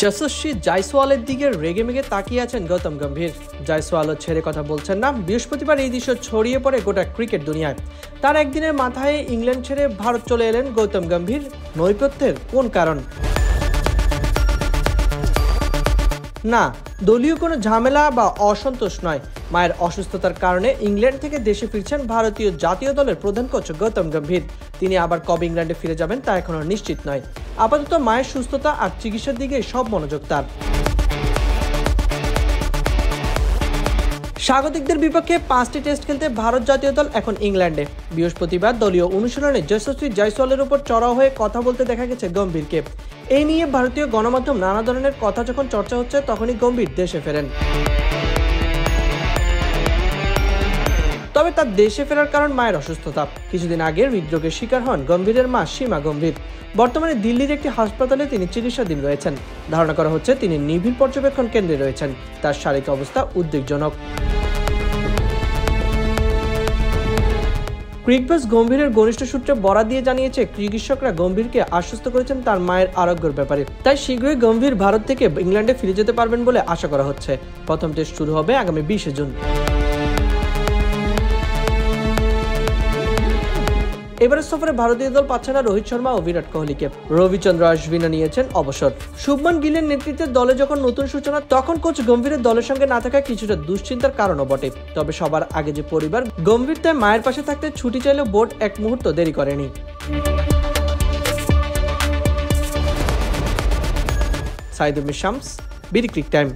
যশস্বী জয়সওয়ালের দিকে রেগেমেগে তাকিয়ে আছেন গৌতম গম্ভীর। জয়সওয়ালও ছেড়ে কথা বলছেন না। বৃহস্পতিবার এই দৃশ্য ছড়িয়ে পড়ে গোটা ক্রিকেট দুনিয়ায়। তার একদিনের মাথায় ইংল্যান্ড ছেড়ে ভারত চলে এলেন গৌতম গম্ভীর। নৈপথ্যের কোন কারণ? না, দলীয় কোনো ঝামেলা বা অসন্তোষ নয়। মায়ের অসুস্থতার কারণে ইংল্যান্ড থেকে দেশে ফিরছেন ভারতীয় জাতীয় দলের প্রধান কোচ গৌতম গম্ভীর। তিনি আবার কবে ইংল্যান্ডে ফিরে যাবেন তা এখনো নিশ্চিত নয়। আপাতত মায়ের সুস্থতা আর চিকিৎসার দিকে সব মনোযোগ তার। স্বাগতিকদের বিপক্ষে 5টি টেস্ট খেলতে ভারত জাতীয় দল এখন ইংল্যান্ডে। বৃহস্পতিবার দলীয় অনুশীলনে যশস্বী জয়সওয়ালের উপর চড়াও হয়ে কথা বলতে দেখা গেছে গম্ভীরকে। এই নিয়ে ভারতীয় গণমাধ্যম নানা ধরনের কথা যখন চর্চা হচ্ছে, তখনই গম্ভীর দেশে ফেরেন। তবে তার দেশে ফেরার কারণ মায়ের অসুস্থতা। কিছুদিন আগে হৃদরোগের শিকার হন গম্ভীরের মা সীমা গম্ভীর। বর্তমানে দিল্লির একটি হাসপাতালে তিনি চিকিৎসাধীন রয়েছেন। ধারণা করা হচ্ছে তিনি নিবিড় পর্যবেক্ষণ কেন্দ্রে রয়েছেন। তার শারীরিক অবস্থা উদ্বেগজনক। ক্রিকবাজ গম্ভীরের ঘনিষ্ঠ সূত্রে বরাত দিয়ে জানিয়েছে, চিকিৎসকরা গম্ভীরকে আশ্বস্ত করেছেন তার মায়ের আরোগ্যের ব্যাপারে। তাই শীঘ্রই গম্ভীর ভারত থেকে ইংল্যান্ডে ফিরে যেতে পারবেন বলে আশা করা হচ্ছে। প্রথম টেস্ট শুরু হবে আগামী 20 জুন। এবারের সফরে ভারতীয় দল পাচ্ছে না রোহিত শর্মা ও বিরাট কোহলিকে। রবিচন্দ্র অশ্বিনও নিয়েছেন অবসর। শুভমান গিলের নেতৃত্বে দলে যখন নতুন সূচনা, তখন কোচ গম্ভীরের দলের সঙ্গে না থাকা কিছুটা দুশ্চিন্তার কারণও বটে। তবে সবার আগে যে পরিবার, গম্ভীর তাই মায়ের পাশে থাকতে ছুটি চাইলেও বোর্ড এক মুহূর্ত দেরি করেনি। Saidul Shams, BD Cric time.